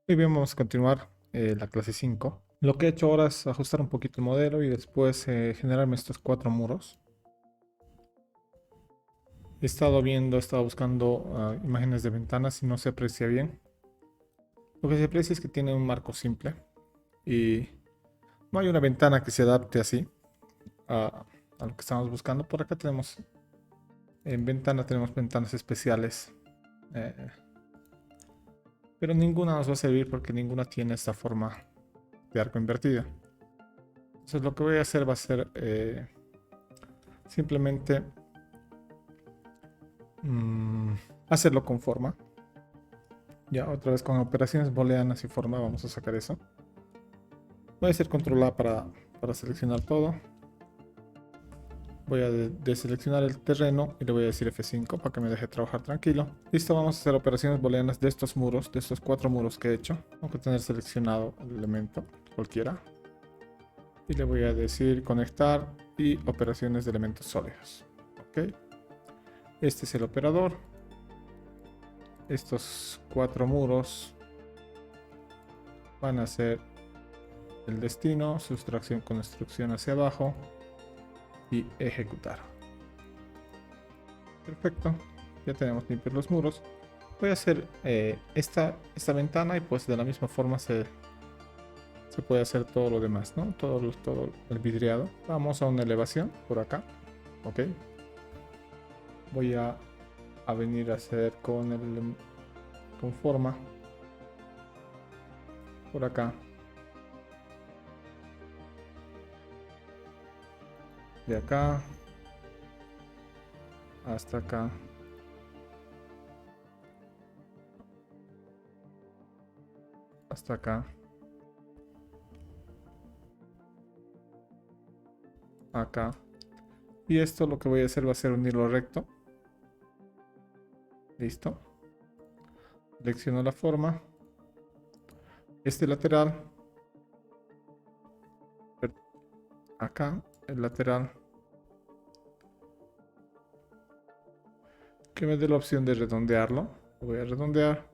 Muy bien, vamos a continuar la clase 5. Lo que he hecho ahora es ajustar un poquito el modelo y después generarme estos cuatro muros. He estado buscando imágenes de ventanas y no se aprecia bien. Lo que se aprecia es que tiene un marco simple y no hay una ventana que se adapte así a, a lo que estamos buscando. Por acá tenemos ventanas especiales, eh, pero ninguna nos va a servir porque ninguna tiene esta forma de arco invertida. Entonces lo que voy a hacer va a ser simplemente mm, hacerlo con forma. Ya otra vez con operaciones booleanas y forma vamos a sacar eso. Voy a hacer control A para seleccionar todo. Voy a deseleccionar el terreno y le voy a decir F5 para que me deje trabajar tranquilo. Listo, vamos a hacer operaciones booleanas de estos muros, de estos cuatro muros que he hecho. Tengo que tener seleccionado el elemento, cualquiera. Y le voy a decir conectar y operaciones de elementos sólidos. Ok. Este es el operador. Estos cuatro muros van a ser el destino, sustracción con instrucción hacia abajo y ejecutar. Perfecto, ya tenemos limpios los muros. Voy a hacer esta ventana y pues de la misma forma se puede hacer todo lo demás, ¿no? Todo el vidriado. Vamos a una elevación por acá, ok. Voy a venir a hacer con forma por acá. De acá hasta acá. Hasta acá. Acá. Y esto lo que voy a hacer va a ser un hilo recto. Listo. Selecciono la forma. Este lateral. Acá, el lateral. Que me dé la opción de redondearlo. Lo voy a redondear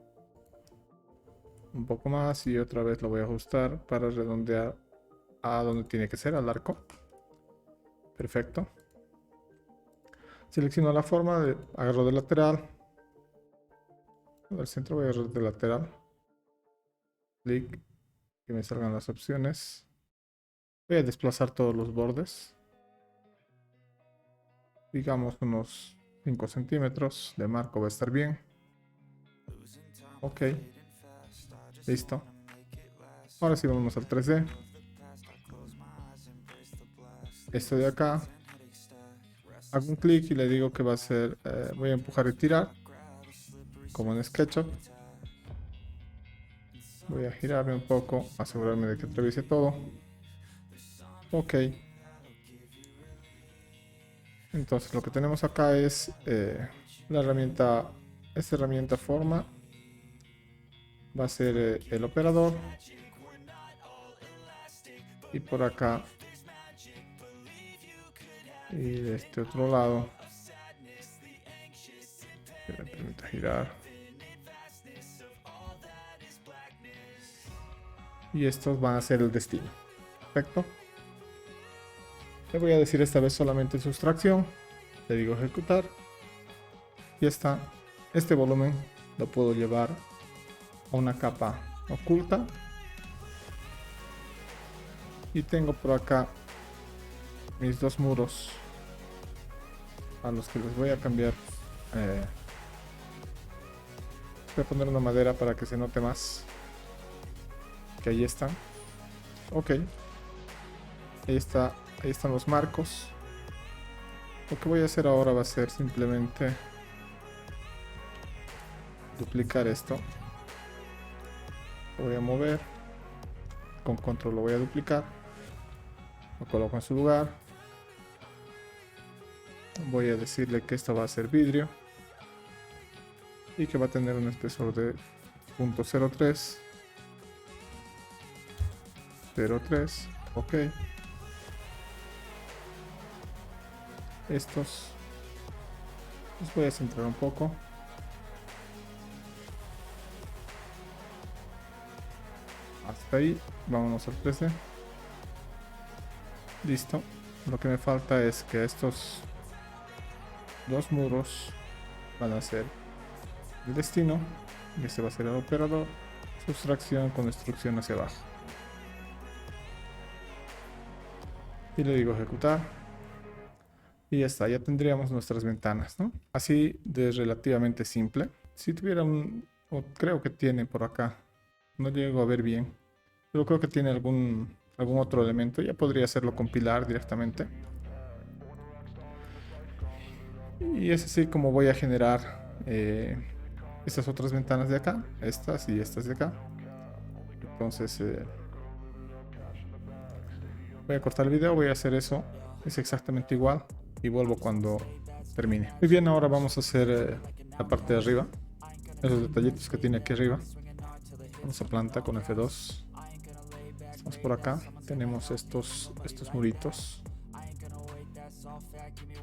un poco más y otra vez lo voy a ajustar para redondear a donde tiene que ser, al arco. Perfecto. Selecciono la forma, agarro de lateral. Del centro voy a agarrar de lateral. Clic, que me salgan las opciones. Voy a desplazar todos los bordes. Digamos unos 5 centímetros de marco va a estar bien. Ok. Listo. Ahora sí vamos al 3D. Esto de acá. Hago un clic y le digo que va a ser, voy a empujar y tirar, como en SketchUp. Voy a girarme un poco, asegurarme de que atraviese todo. Ok. Entonces lo que tenemos acá es la herramienta, esta herramienta forma. Va a ser el operador. Y por acá. Y de este otro lado. Que me permita girar. Y estos van a ser el destino. Perfecto. Le voy a decir esta vez solamente sustracción. Le digo ejecutar. Y está. Este volumen lo puedo llevar a una capa oculta. Y tengo por acá mis dos muros a los que les voy a cambiar. Voy a poner una madera para que se note más. Que ahí están. Ok. Ahí está. Ahí están los marcos. Lo que voy a hacer ahora va a ser simplemente duplicar esto. Lo voy a mover. Con control lo voy a duplicar. Lo coloco en su lugar. Voy a decirle que esto va a ser vidrio. Y que va a tener un espesor de 0.03. 0.3. Ok. Estos los voy a centrar un poco. hasta ahí. Vámonos al 3D. Listo. Lo que me falta es que estos dos muros van a ser el destino. Y este va a ser el operador. Sustracción con destrucción hacia abajo. Y le digo ejecutar. Y ya está, ya tendríamos nuestras ventanas, ¿no? Así de relativamente simple. Si tuviera o creo que tiene por acá, no llego a ver bien, pero creo que tiene algún otro elemento, ya podría hacerlo compilar directamente. Y es así como voy a generar estas otras ventanas de acá, estas y estas de acá. Entonces voy a cortar el video, voy a hacer eso, es exactamente igual y vuelvo cuando termine. Muy bien, ahora vamos a hacer la parte de arriba, esos detallitos que tiene aquí arriba. Vamos a planta con F2. Estamos por acá, tenemos estos muritos.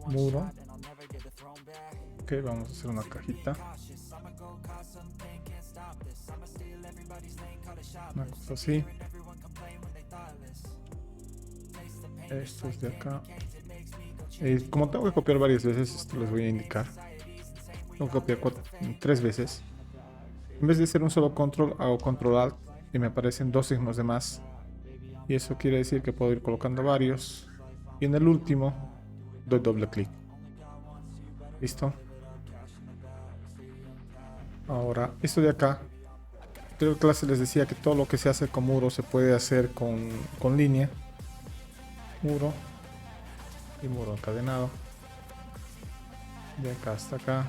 Muro. Ok, vamos a hacer una cajita. Una cosa así. Estos de acá. Como tengo que copiar varias veces, esto les voy a indicar. Tengo que copiar 3 veces. En vez de hacer un solo control, hago control alt y me aparecen 2 signos de más. Y eso quiere decir que puedo ir colocando varios. Y en el último, doy doble clic. Listo. Ahora, esto de acá. En clase les decía que todo lo que se hace con muro se puede hacer con línea. Muro. Y muro encadenado. De acá hasta acá.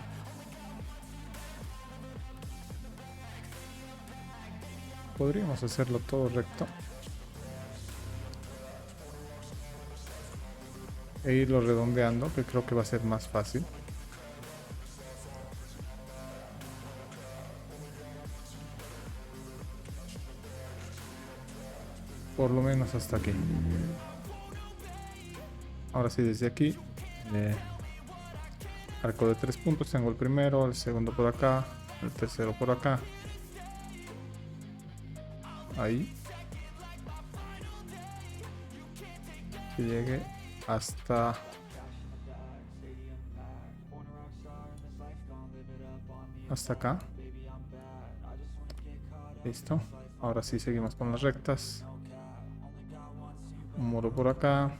Podríamos hacerlo todo recto. E irlo redondeando, que creo que va a ser más fácil. Por lo menos hasta aquí. Ahora sí, desde aquí. Arco de 3 puntos. Tengo el primero, el segundo por acá, el tercero por acá. Ahí. Que llegue hasta acá. Listo. Ahora sí seguimos con las rectas. Un muro por acá.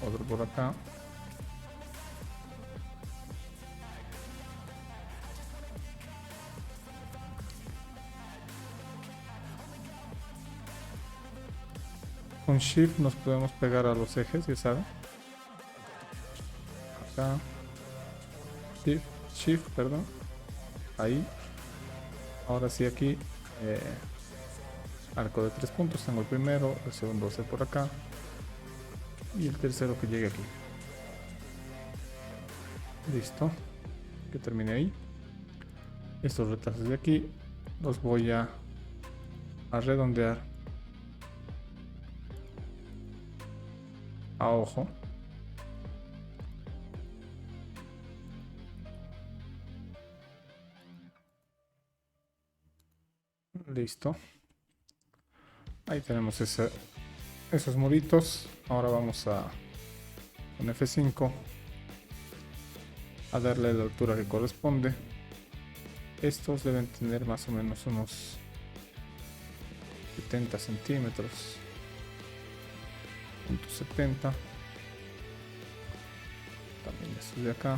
Otro por acá. Con Shift nos podemos pegar a los ejes, ya saben. Acá. Shift, perdón. Ahí. Ahora sí aquí. Arco de 3 puntos. Tengo el primero, el segundo va a ser por acá. Y el tercero que llegue aquí. Listo. Que termine ahí. Estos retrasos de aquí los voy a redondear a ojo. Listo. Ahí tenemos esos muritos. Ahora vamos con F5 a darle la altura que corresponde. Estos deben tener más o menos unos 70 centímetros. Punto 70. También estos de acá.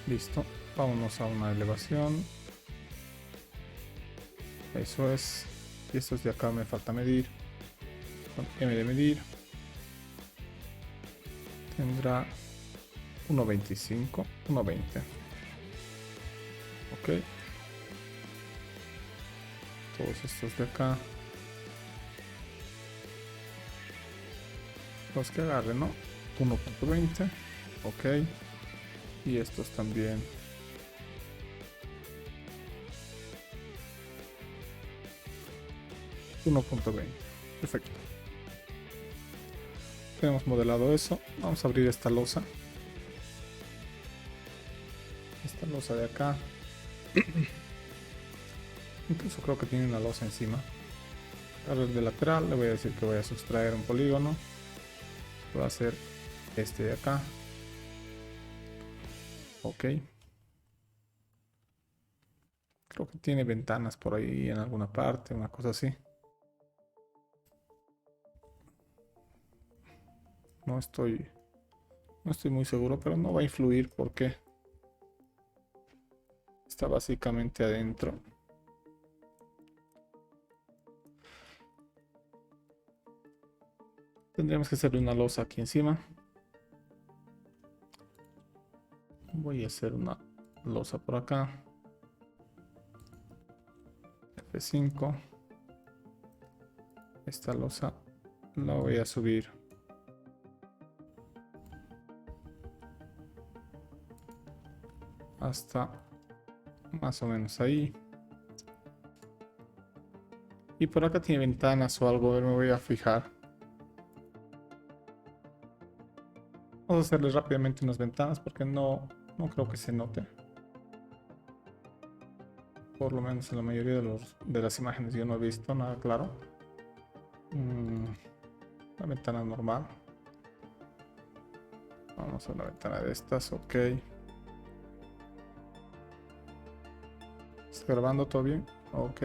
Listo. Vámonos a una elevación. Eso es. Y estos de acá me falta medir. Con M de medir. Tendrá 1.25, 1.20. Ok. Todos estos de acá. Los que agarre, ¿no? 1.20. Ok. Y estos también. .20. Perfecto. Tenemos modelado eso. Vamos a abrir esta losa. esta losa de acá. Incluso creo que tiene una losa encima. Ahora el de lateral le voy a decir que voy a sustraer un polígono. Voy a hacer este de acá. Ok. Creo que tiene ventanas por ahí en alguna parte, una cosa así. No estoy muy seguro, pero no va a influir porque está básicamente adentro. Tendríamos que hacerle una losa aquí encima. Voy a hacer una losa por acá. F5. Esta losa la voy a subir hasta más o menos ahí. Y por acá tiene ventanas o algo, a ver, me voy a fijar. Vamos a hacerle rápidamente unas ventanas porque no creo que se note. Por lo menos en la mayoría de las imágenes yo no he visto nada claro. Una ventana normal. Vamos a una ventana de estas, ok. ¿Está grabando todo bien? Ok.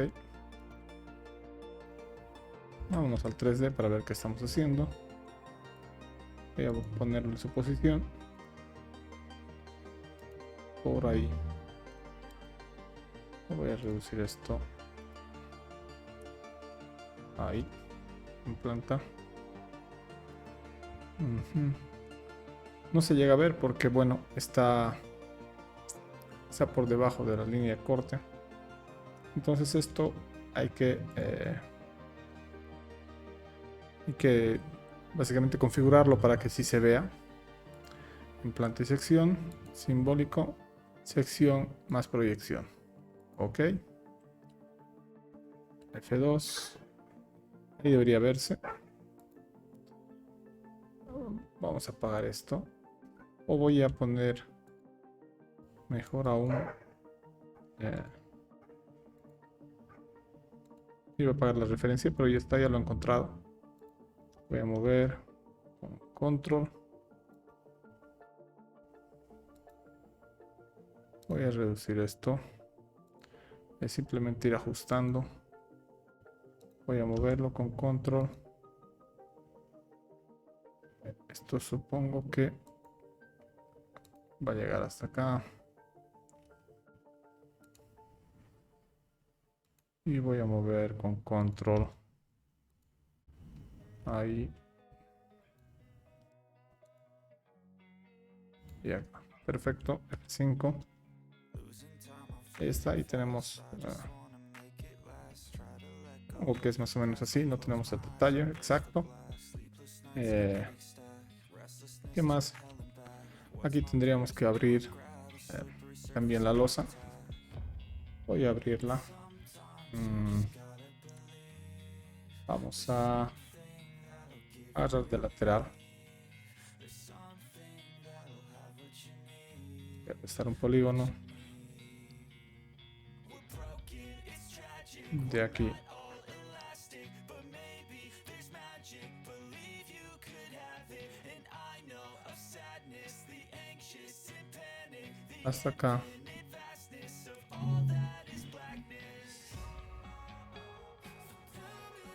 Vámonos al 3D para ver qué estamos haciendo. Voy a ponerlo en su posición. Por ahí. Voy a reducir esto. Ahí. En planta. No se llega a ver porque, bueno, está por debajo de la línea de corte. Entonces esto hay que básicamente configurarlo para que sí se vea. Implante y sección, simbólico, sección más proyección. Ok. F2. Ahí debería verse. Vamos a apagar esto. O voy a poner mejor aún. Iba a apagar la referencia, pero ya está, ya lo he encontrado. Voy a mover con control. Voy a reducir esto. Es simplemente ir ajustando. Voy a moverlo con control. Esto supongo que va a llegar hasta acá. Y voy a mover con control. Ahí. Y acá. Perfecto. F5. Ahí está. Ahí tenemos algo que es más o menos así. No tenemos el detalle exacto. ¿Qué más? Aquí tendríamos que abrir también la losa. Voy a abrirla. Vamos a agarrar de lateral. Voy a prestar un polígono. De aquí. Hasta acá.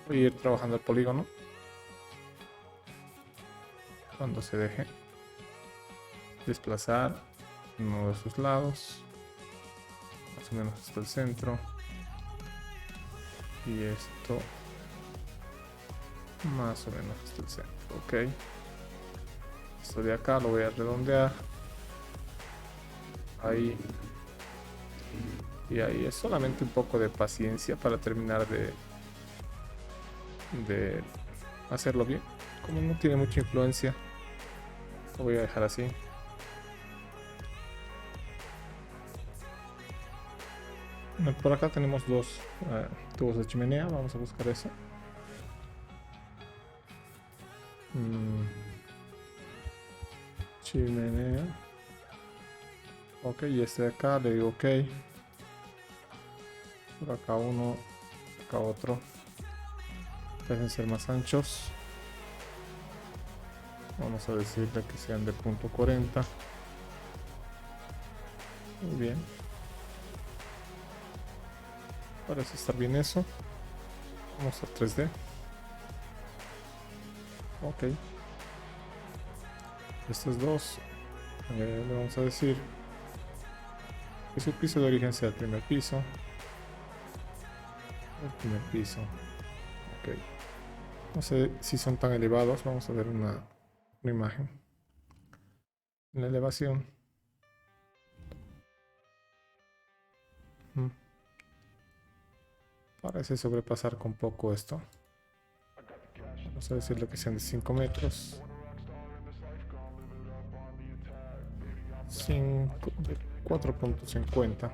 Voy a ir trabajando el polígono. Cuando se deje desplazar uno de sus lados. Más o menos hasta el centro. Y esto más o menos hasta el centro. Ok. Esto de acá lo voy a redondear. Ahí. Y ahí es solamente un poco de paciencia para terminar de hacerlo bien. Como no tiene mucha influencia, lo voy a dejar así. Por acá tenemos dos tubos de chimenea. Vamos a buscar eso. Chimenea. Ok, y este de acá le digo ok. Por acá uno, acá otro. Deben ser más anchos. Vamos a decirle que sean de punto 40. Muy bien. Parece estar bien eso. Vamos a 3D. Ok. Estos dos. Le vamos a decir que su piso de origen sea el primer piso. El primer piso. Ok. No sé si son tan elevados. Vamos a ver una imagen. En la elevación. Parece sobrepasar con poco esto. Vamos a decirle que sean de 5 metros. 5 de 4.50.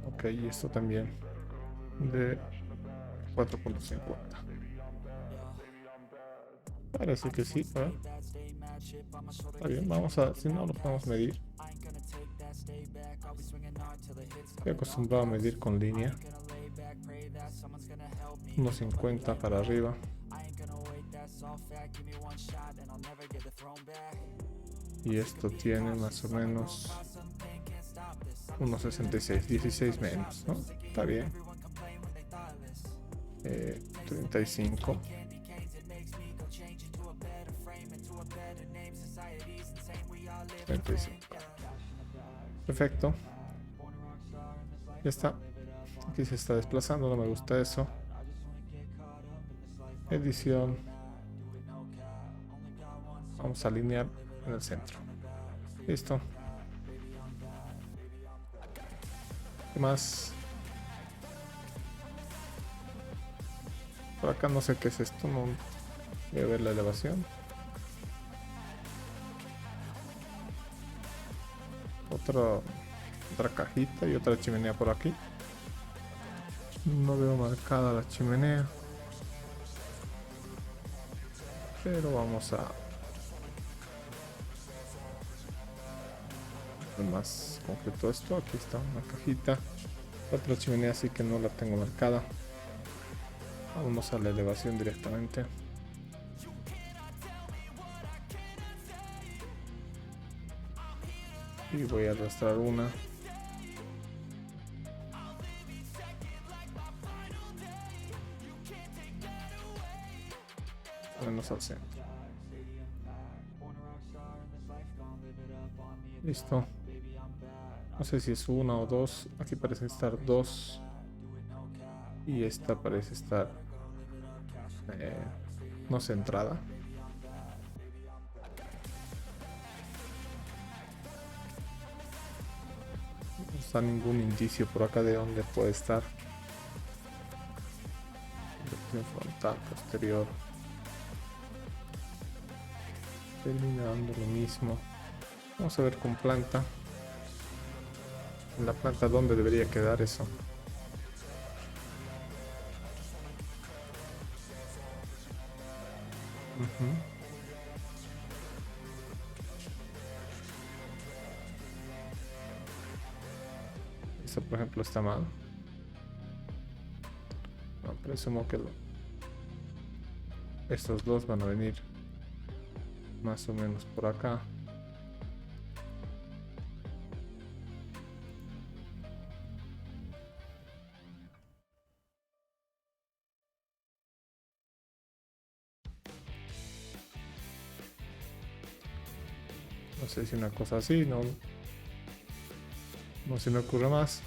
Ok, y esto también de 4.50. Parece que sí, ¿verdad? Está bien, vamos a, si no lo podemos medir. Estoy acostumbrado a medir con línea. Unos 50 para arriba. Y esto tiene más o menos unos 66, 16 menos, ¿no? Está bien. 35. Perfecto. Ya está. Aquí se está desplazando, no me gusta eso. Edición. Vamos a alinear en el centro. Listo. ¿Qué más? Por acá no sé qué es esto. No voy a ver la elevación. Otra cajita y otra chimenea por aquí. No veo marcada la chimenea, pero vamos a ver más concreto esto. Aquí está una cajita. Otra chimenea sí que no la tengo marcada. Vamos a la elevación directamente. Y voy a arrastrar una. Menos al centro. Listo. No sé si es una o dos. Aquí parece estar dos. Y esta parece estar no centrada. No está ningún indicio por acá de dónde puede estar. Frontal, posterior. Terminando lo mismo. Vamos a ver con planta. En la planta, ¿dónde debería quedar eso? Esto, por ejemplo, está mal. No, presumo que estos dos van a venir más o menos por acá. No sé si una cosa así, no se me ocurre más.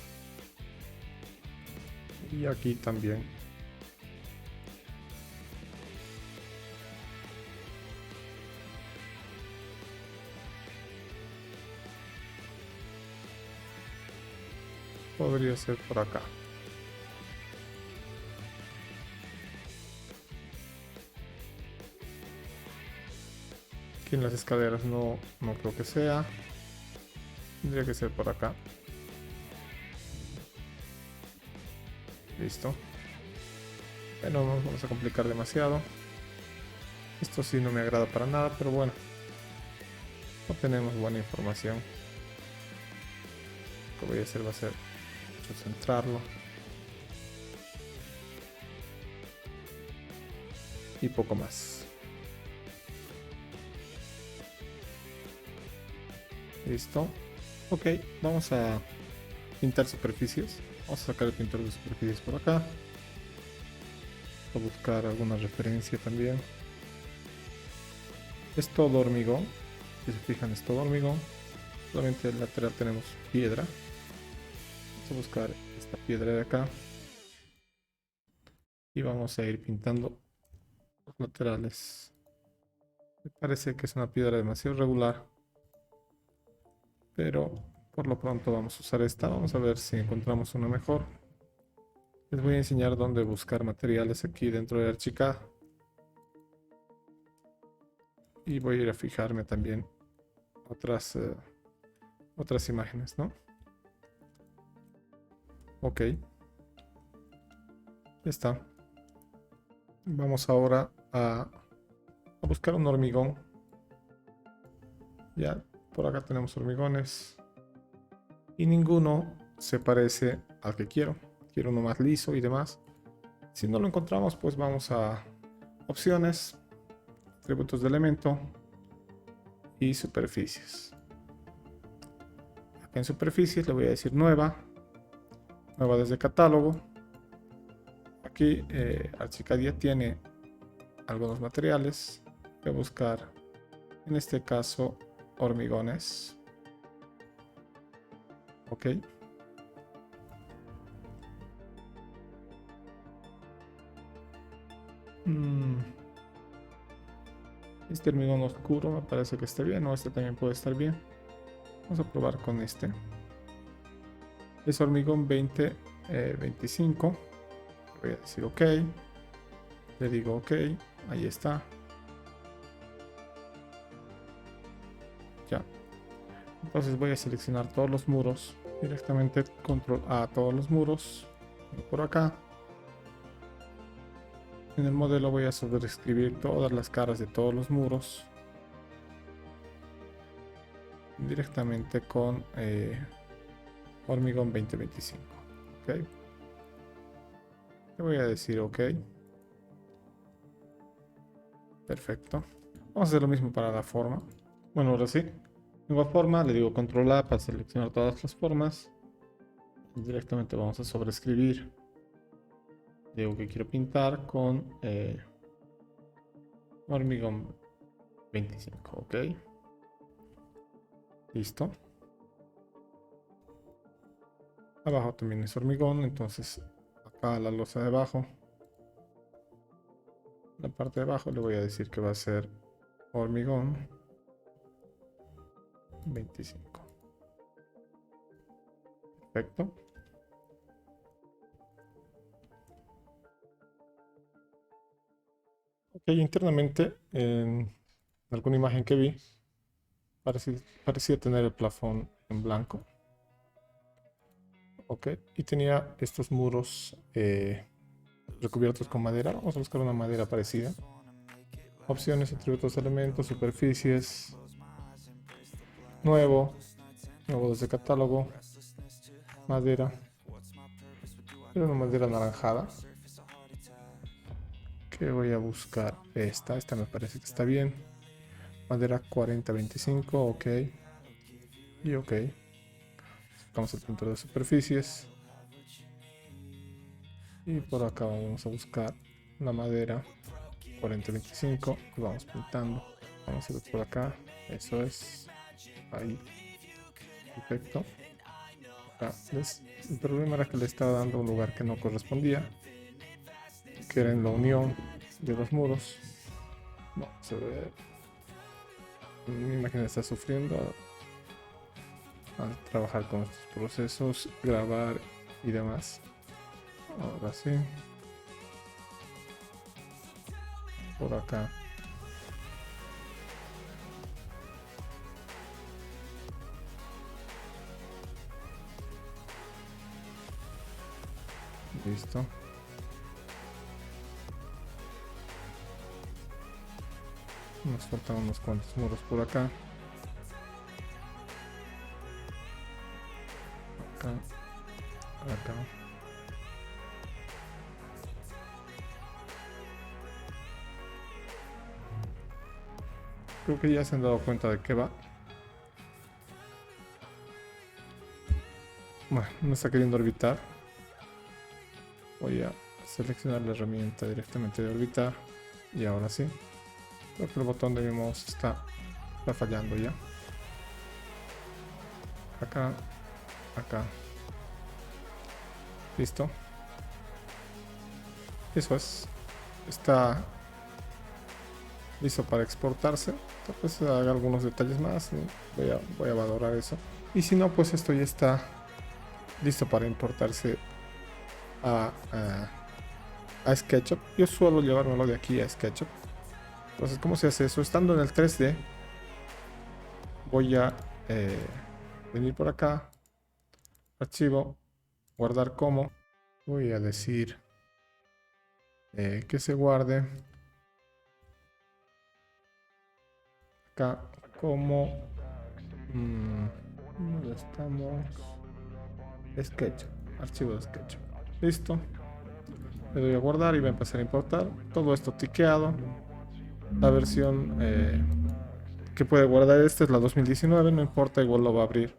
Y aquí también. Podría ser por acá. Aquí en las escaleras no creo que sea. Tendría que ser por acá. Listo. Bueno, no nos vamos a complicar demasiado. Esto sí no me agrada para nada, pero bueno. No tenemos buena información. que voy a hacer va a ser centrarlo y poco más. Listo. Ok, vamos a pintar superficies. Vamos a sacar el pintor de superficies por acá. A buscar alguna referencia también. Es todo hormigón. Si se fijan, es todo hormigón. Solamente el lateral tenemos piedra. Vamos a buscar esta piedra de acá. Y vamos a ir pintando los laterales. Me parece que es una piedra demasiado regular. Pero por lo pronto vamos a usar esta. Vamos a ver si encontramos una mejor. Les voy a enseñar dónde buscar materiales aquí dentro de Archicad. Y voy a ir a fijarme también otras imágenes, ¿no? Ok. Ya está. Vamos ahora a buscar un hormigón. Ya, por acá tenemos hormigones. Y ninguno se parece al que quiero. Quiero uno más liso y demás. Si no lo encontramos, pues vamos a opciones, atributos de elemento y superficies. Acá en superficies le voy a decir nueva desde catálogo. Aquí Archicad ya tiene algunos materiales. Voy a buscar, en este caso, hormigones. Ok. Este hormigón oscuro me parece que está bien, o este también puede estar bien. Vamos a probar con este. Es hormigón 25. Voy a decir ok. Le digo ok. Ahí está. Ya. Entonces voy a seleccionar todos los muros. Directamente control A todos los muros. Por acá. En el modelo voy a sobreescribir todas las caras de todos los muros. Directamente con hormigón 2025. Ok. Le voy a decir ok. Perfecto. Vamos a hacer lo mismo para la forma. Bueno, ahora sí. Nueva forma, le digo control A para seleccionar todas las formas. Directamente vamos a sobreescribir. Digo que quiero pintar con hormigón 25. Ok. Listo. Abajo también es hormigón, entonces acá la losa de abajo. La parte de abajo le voy a decir que va a ser hormigón 25. Perfecto. Ok, internamente en alguna imagen que vi parecía tener el plafón en blanco. Ok, y tenía estos muros recubiertos con madera. Vamos a buscar una madera parecida. Opciones, atributos, elementos, superficies. Nuevo desde catálogo. Madera. Era una madera anaranjada. Que voy a buscar esta me parece que está bien. Madera 4025, ok. Y ok. Sacamos el pintor de superficies. Y por acá vamos a buscar la madera 4025 y vamos pintando. Vamos a ver por acá. Eso es. Ahí. Perfecto. Acá. El problema era que le estaba dando un lugar que no correspondía. Que era en la unión de los muros. Vamos a ver. Mi máquina está sufriendo al trabajar con estos procesos, grabar y demás. Ahora sí. Por acá. Listo. Nos faltan unos cuantos muros por acá. acá. Creo que ya se han dado cuenta de qué va. Bueno, no está queriendo orbitar. Voy a seleccionar la herramienta directamente de orbitar. Y ahora sí. Creo que el botón de mi mouse está fallando ya. Acá. Acá. Listo. Eso es. Está listo para exportarse. Tal vez haga algunos detalles más. Voy a valorar eso. Y si no, pues esto ya está listo para importarse a SketchUp. Yo suelo llevármelo de aquí a SketchUp. Entonces, ¿cómo se hace eso? Estando en el 3D, voy a venir por acá, archivo, guardar como. Voy a decir que se guarde acá como ¿dónde estamos? SketchUp, archivo de SketchUp. Listo. Le doy a guardar y va a empezar a importar. Todo esto tiqueado. La versión que puede guardar esta es la 2019, no importa, igual lo va a abrir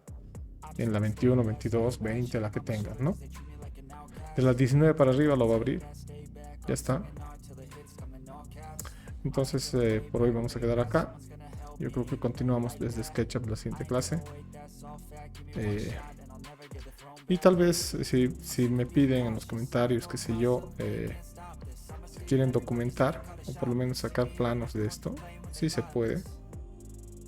en la 21, 22, 20, la que tenga, ¿no? De la 19 para arriba lo va a abrir. Ya está. Entonces por hoy vamos a quedar acá. Yo creo que continuamos desde SketchUp la siguiente clase. Y tal vez si me piden en los comentarios, qué sé yo, si quieren documentar o por lo menos sacar planos de esto, sí se puede.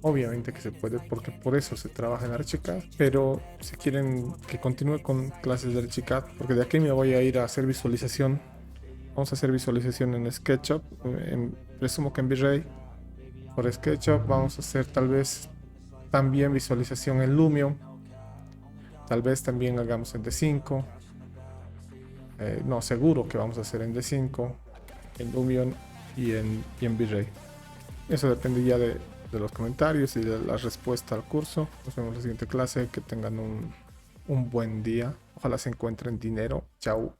Obviamente que se puede, porque por eso se trabaja en Archicad. Pero si quieren que continúe con clases de Archicad, porque de aquí me voy a ir a hacer visualización. Vamos a hacer visualización en SketchUp, presumo que en V-Ray. Por SketchUp vamos a hacer tal vez también visualización en Lumion. Tal vez también hagamos en D5. No, seguro que vamos a hacer en D5, en Lumion y en V-Ray. Eso depende ya de los comentarios y de la respuesta al curso. Nos vemos en la siguiente clase. Que tengan un buen día. Ojalá se encuentren dinero. Chao.